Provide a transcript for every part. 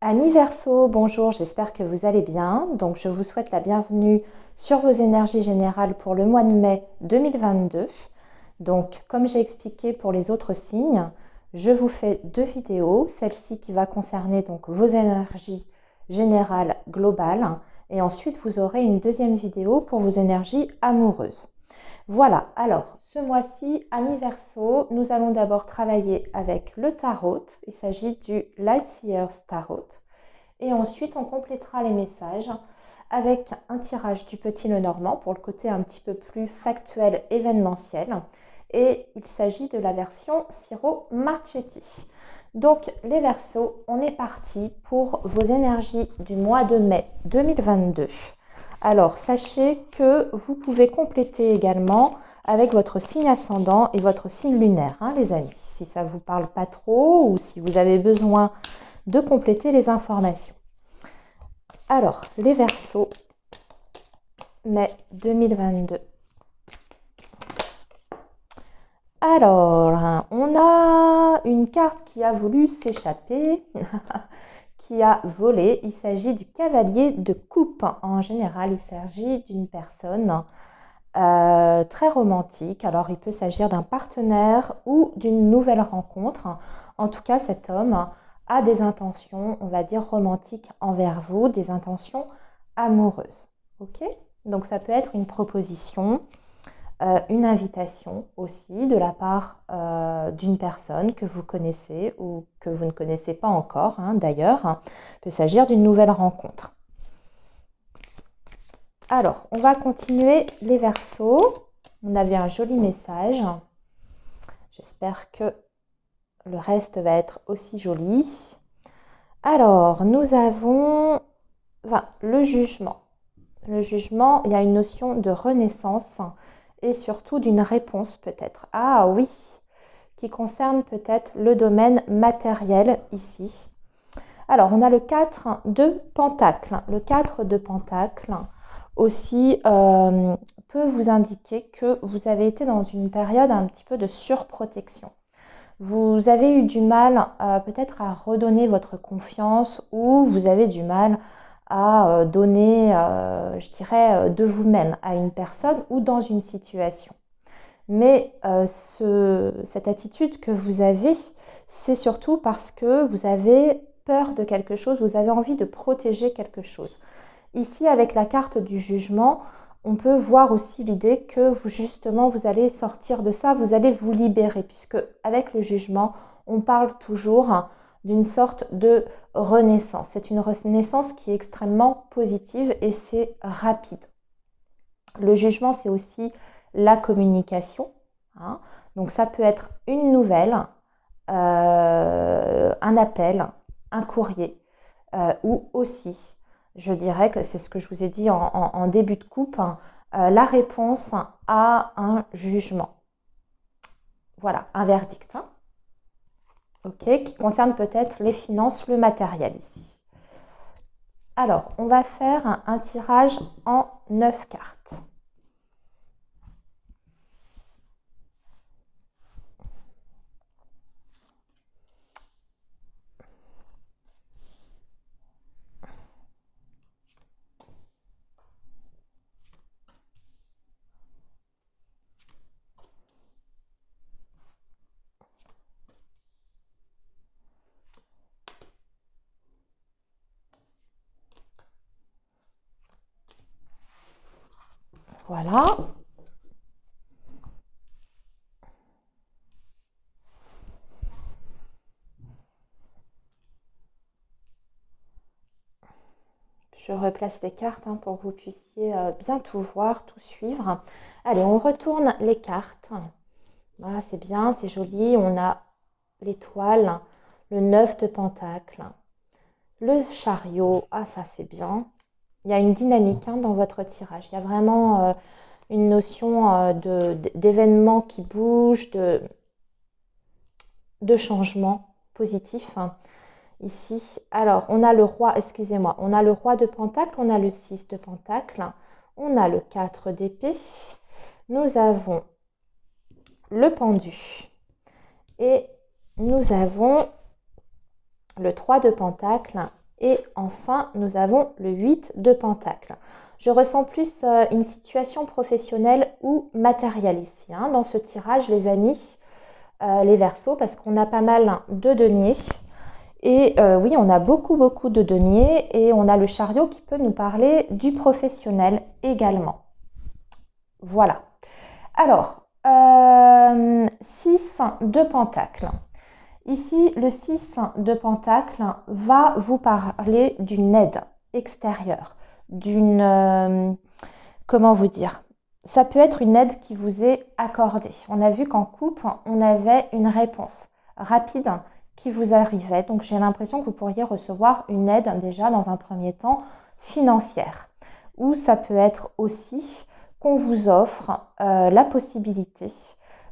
Amis Verseau, bonjour, j'espère que vous allez bien. Donc je vous souhaite la bienvenue sur vos énergies générales pour le mois de mai 2022. Donc comme j'ai expliqué pour les autres signes, je vous fais deux vidéos, celle-ci qui va concerner donc vos énergies générales globales et ensuite vous aurez une deuxième vidéo pour vos énergies amoureuses. Voilà, alors ce mois-ci, amis Verseau, nous allons d'abord travailler avec le tarot. Il s'agit du Lightyear's Tarot. Et ensuite, on complétera les messages avec un tirage du Petit Lenormand pour le côté un petit peu plus factuel, événementiel. Et il s'agit de la version Siro Marchetti. Donc, les Verseaux, on est parti pour vos énergies du mois de mai 2022. Alors, sachez que vous pouvez compléter également avec votre signe ascendant et votre signe lunaire, hein, les amis. Si ça ne vous parle pas trop ou si vous avez besoin de compléter les informations. Alors, les Verseaux, mai 2022. Alors, on a une carte qui a voulu s'échapper, qui a volé. Il s'agit du cavalier de coupe. En général, il s'agit d'une personne très romantique. Alors, il peut s'agir d'un partenaire ou d'une nouvelle rencontre. En tout cas, cet homme a des intentions, on va dire, romantiques envers vous, des intentions amoureuses. Ok? Donc, ça peut être une proposition, une invitation aussi de la part d'une personne que vous connaissez ou que vous ne connaissez pas encore, hein, d'ailleurs. Il peut s'agir d'une nouvelle rencontre. Alors, on va continuer les Verseaux. On avait un joli message. J'espère que le reste va être aussi joli. Alors, nous avons le jugement. Le jugement, il y a une notion de renaissance et surtout d'une réponse peut-être. Ah oui, qui concerne peut-être le domaine matériel ici. Alors, on a le 4 de Pentacles. Le 4 de Pentacles aussi peut vous indiquer que vous avez été dans une période un petit peu de surprotection. Vous avez eu du mal peut-être à redonner votre confiance ou vous avez du mal à donner, je dirais, de vous-même à une personne ou dans une situation. Mais cette attitude que vous avez, c'est surtout parce que vous avez peur de quelque chose, vous avez envie de protéger quelque chose. Ici, avec la carte du jugement, on peut voir aussi l'idée que vous, justement, vous allez sortir de ça, vous allez vous libérer, puisque avec le jugement, on parle toujours d'une sorte de renaissance. C'est une renaissance qui est extrêmement positive et c'est rapide. Le jugement, c'est aussi la communication, hein. Donc ça peut être une nouvelle, un appel, un courrier, ou aussi, je dirais que c'est ce que je vous ai dit en début de coupe, hein, la réponse à un jugement. Voilà, un verdict, hein, ok, qui concerne peut-être les finances, le matériel ici. Alors, on va faire un tirage en 9 cartes. Voilà. Je replace les cartes, hein, pour que vous puissiez bien tout voir, tout suivre. Allez, on retourne les cartes. Voilà, c'est bien, c'est joli. On a l'étoile, le 9 de Pentacle, le chariot. Ah, ça, c'est bien. Il y a une dynamique, hein, dans votre tirage. Il y a vraiment une notion d'événements qui bougent, de changements positifs, hein, ici. Alors, on a le roi, excusez-moi, on a le roi de Pentacle, on a le 6 de Pentacle, on a le 4 d'épée, nous avons le pendu et nous avons le 3 de Pentacle Et enfin, nous avons le 8 de Pentacles. Je ressens plus une situation professionnelle ou matérielle ici, hein, dans ce tirage, les amis, les Verseaux, parce qu'on a pas mal de deniers. Et oui, on a beaucoup de deniers et on a le chariot qui peut nous parler du professionnel également. Voilà. Alors, 6 de Pentacles. Ici, le 6 de Pentacles va vous parler d'une aide extérieure, d'une... comment vous dire? Ça peut être une aide qui vous est accordée. On a vu qu'en couple, on avait une réponse rapide qui vous arrivait. Donc, j'ai l'impression que vous pourriez recevoir une aide déjà dans un premier temps financière. Ou ça peut être aussi qu'on vous offre la possibilité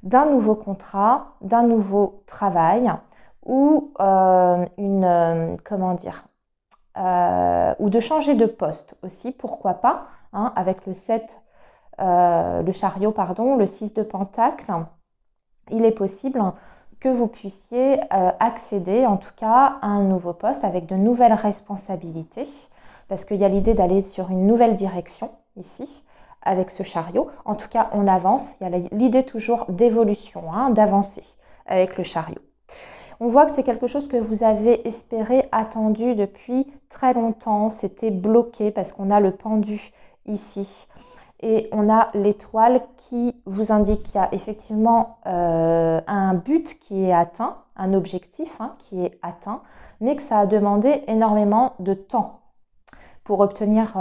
d'un nouveau contrat, d'un nouveau travail ou comment dire, ou de changer de poste aussi, pourquoi pas, hein, avec le 7, le chariot, pardon, le 6 de Pentacle, il est possible que vous puissiez accéder en tout cas à un nouveau poste avec de nouvelles responsabilités, parce qu'il y a l'idée d'aller sur une nouvelle direction ici, avec ce chariot. En tout cas, on avance, il y a l'idée toujours d'évolution, hein, d'avancer avec le chariot. On voit que c'est quelque chose que vous avez espéré, attendu depuis très longtemps. C'était bloqué parce qu'on a le pendu ici. Et on a l'étoile qui vous indique qu'il y a effectivement un but qui est atteint, un objectif hein, qui est atteint, mais que ça a demandé énormément de temps pour obtenir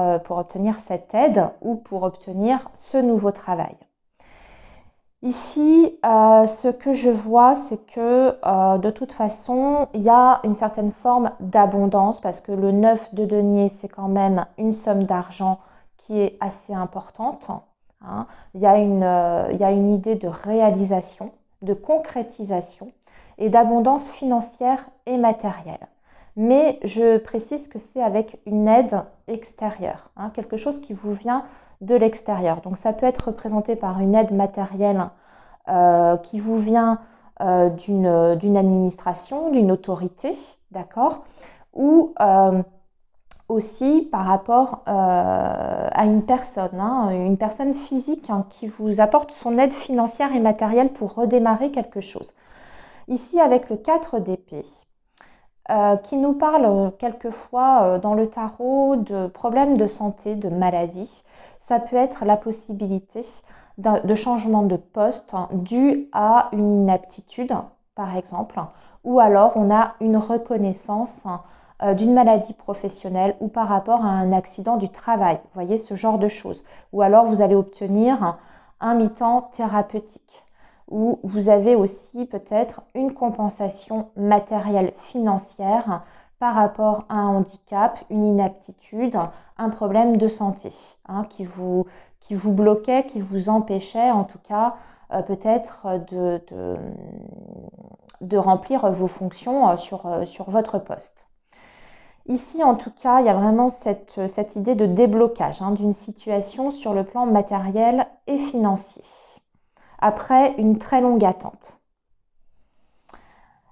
cette aide ou pour obtenir ce nouveau travail. Ici, ce que je vois, c'est que de toute façon, il y a une certaine forme d'abondance parce que le 9 de denier, c'est quand même une somme d'argent qui est assez importante. Hein. Il y a une idée de réalisation, de concrétisation et d'abondance financière et matérielle. Mais je précise que c'est avec une aide extérieure, hein, quelque chose qui vous vient de l'extérieur. Donc ça peut être représenté par une aide matérielle qui vous vient d'une administration, d'une autorité, d'accord, ou aussi par rapport à une personne physique hein, qui vous apporte son aide financière et matérielle pour redémarrer quelque chose. Ici, avec le 4 d'épée, qui nous parle quelquefois dans le tarot de problèmes de santé, de maladies. Ça peut être la possibilité de changement de poste dû à une inaptitude, par exemple, ou alors on a une reconnaissance d'une maladie professionnelle ou par rapport à un accident du travail. Vous voyez, ce genre de choses. Ou alors vous allez obtenir un mi-temps thérapeutique. Où vous avez aussi peut-être une compensation matérielle financière par rapport à un handicap, une inaptitude, un problème de santé hein, qui vous bloquait, qui vous empêchait en tout cas peut-être de remplir vos fonctions sur votre poste. Ici, en tout cas, il y a vraiment cette idée de déblocage hein, d'une situation sur le plan matériel et financier après une très longue attente.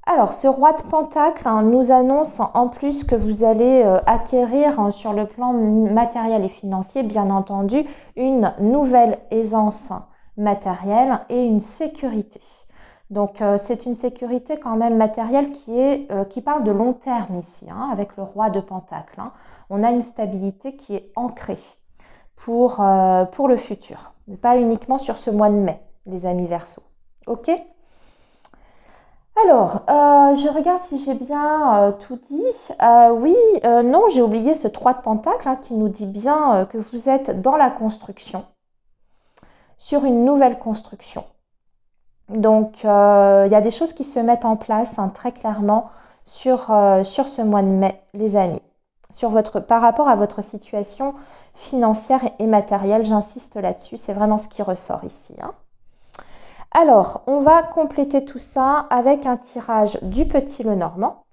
Alors, ce roi de Pentacle hein, nous annonce en plus que vous allez acquérir hein, sur le plan matériel et financier, bien entendu, une nouvelle aisance matérielle et une sécurité. Donc, c'est une sécurité quand même matérielle qui parle de long terme ici, hein, avec le roi de Pentacle. Hein. On a une stabilité qui est ancrée pour le futur, pas uniquement sur ce mois de mai. Les amis Verseaux. Ok? Alors, je regarde si j'ai bien tout dit. Oui, non, j'ai oublié ce 3 de Pentacle hein, qui nous dit bien que vous êtes dans la construction, sur une nouvelle construction. Donc, il y a des choses qui se mettent en place hein, très clairement sur ce mois de mai, les amis. Par rapport à votre situation financière et matérielle, j'insiste là-dessus, c'est vraiment ce qui ressort ici. Hein. Alors, on va compléter tout ça avec un tirage du Petit Lenormand.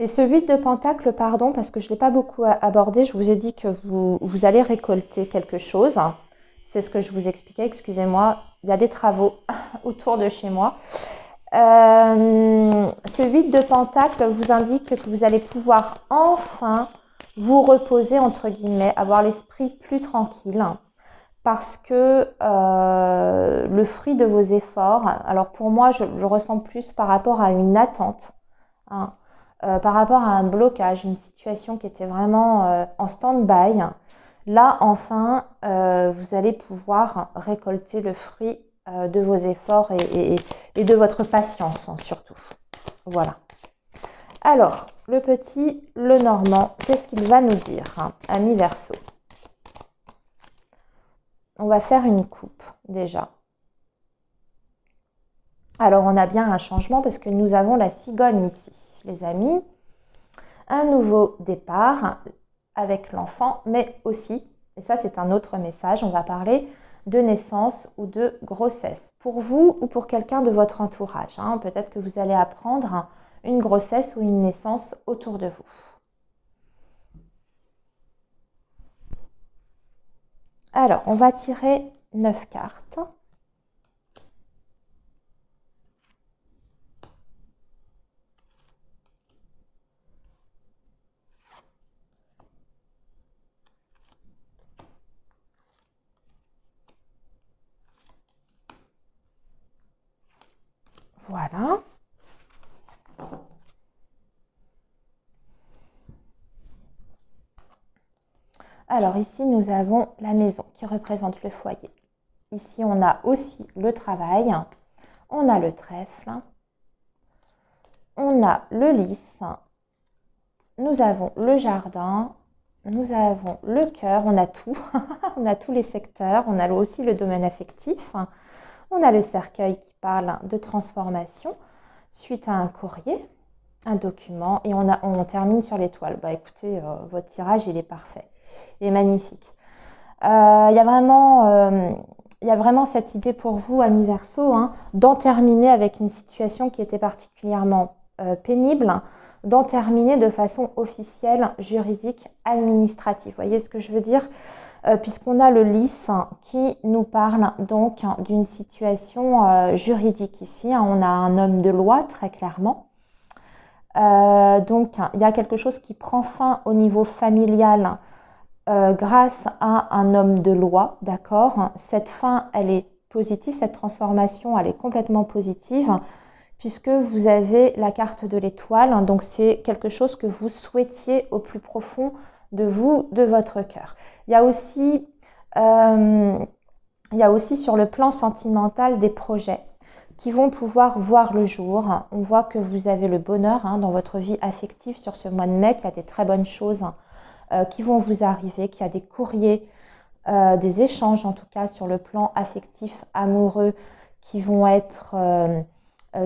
Et ce 8 de Pentacle, pardon, parce que je ne l'ai pas beaucoup abordé, je vous ai dit que vous allez récolter quelque chose. C'est ce que je vous expliquais, excusez-moi, il y a des travaux autour de chez moi. Ce 8 de Pentacle vous indique que vous allez pouvoir enfin vous reposer, entre guillemets, avoir l'esprit plus tranquille. Parce que le fruit de vos efforts, alors pour moi, je le ressens plus par rapport à une attente, hein, par rapport à un blocage, une situation qui était vraiment en stand-by. Là, enfin, vous allez pouvoir récolter le fruit de vos efforts et de votre patience, hein, surtout. Voilà. Alors, le petit, le normand, qu'est-ce qu'il va nous dire, hein, ami Verseau? On va faire une coupe, déjà. Alors, on a bien un changement parce que nous avons la cigogne ici, les amis. Un nouveau départ avec l'enfant, mais aussi, et ça c'est un autre message, on va parler de naissance ou de grossesse. Pour vous ou pour quelqu'un de votre entourage, hein, peut-être que vous allez apprendre une grossesse ou une naissance autour de vous. Alors, on va tirer 9 cartes. Voilà. Alors ici, nous avons la maison qui représente le foyer. Ici, on a aussi le travail. On a le trèfle. On a le lys. Nous avons le jardin. Nous avons le cœur. On a tout. On a tous les secteurs. On a aussi le domaine affectif. On a le cercueil qui parle de transformation suite à un courrier, un document. Et on termine sur l'étoile. Bah écoutez, votre tirage, il est parfait. Il est magnifique. Il y a vraiment cette idée pour vous, amis Verseau, hein, d'en terminer avec une situation qui était particulièrement pénible, d'en terminer de façon officielle, juridique, administrative. Vous voyez ce que je veux dire? Puisqu'on a le lys qui nous parle donc d'une situation juridique ici. Hein, on a un homme de loi, très clairement. Donc, il y a quelque chose qui prend fin au niveau familial grâce à un homme de loi, d'accord? Cette fin, elle est positive, cette transformation, elle est complètement positive, puisque vous avez la carte de l'étoile, donc c'est quelque chose que vous souhaitiez au plus profond de vous, de votre cœur. Il y a aussi sur le plan sentimental des projets qui vont pouvoir voir le jour. On voit que vous avez le bonheur hein, dans votre vie affective sur ce mois de mai, qu'il y a des très bonnes choses qui vont vous arriver, qu'il y a des courriers, des échanges en tout cas sur le plan affectif, amoureux, qui vont être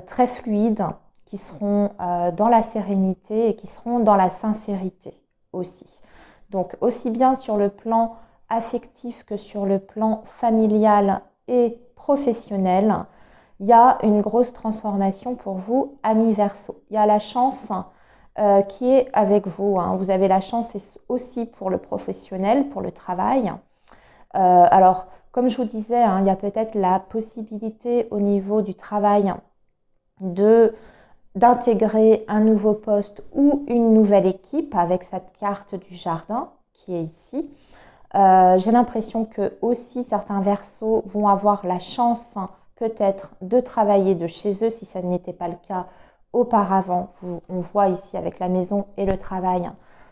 très fluides, qui seront dans la sérénité et qui seront dans la sincérité aussi. Donc aussi bien sur le plan affectif que sur le plan familial et professionnel, il y a une grosse transformation pour vous, amis Verseau. Il y a la chance qui est avec vous. Hein. Vous avez la chance aussi pour le professionnel, pour le travail. Alors, comme je vous disais, hein, il y a peut-être la possibilité au niveau du travail d'intégrer un nouveau poste ou une nouvelle équipe avec cette carte du jardin qui est ici. J'ai l'impression que aussi certains Verseaux vont avoir la chance peut-être de travailler de chez eux si ça n'était pas le cas auparavant. On voit ici avec la maison et le travail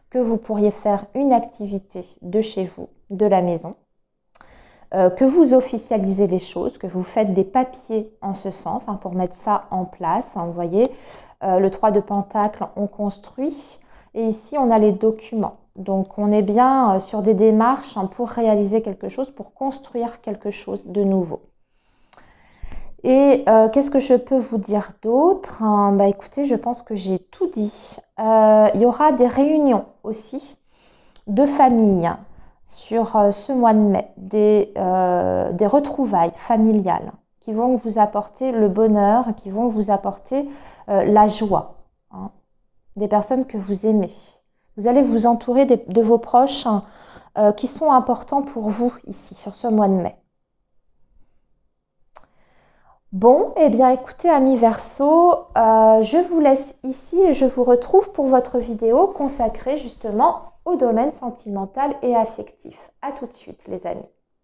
que vous pourriez faire une activité de chez vous, de la maison, que vous officialisez les choses, que vous faites des papiers en ce sens hein, pour mettre ça en place. Hein, vous voyez, le 3 de Pentacle, on construit et ici on a les documents. Donc on est bien sur des démarches hein, pour réaliser quelque chose, pour construire quelque chose de nouveau. Et qu'est-ce que je peux vous dire d'autre? Bah écoutez, je pense que j'ai tout dit. Il y aura des réunions aussi de famille sur ce mois de mai, des retrouvailles familiales qui vont vous apporter le bonheur, qui vont vous apporter la joie. Hein. des personnes que vous aimez. Vous allez vous entourer de vos proches qui sont importants pour vous ici, sur ce mois de mai. Bon, eh bien écoutez, amis Verseau, je vous laisse ici et je vous retrouve pour votre vidéo consacrée justement au domaine sentimental et affectif. À tout de suite, les amis.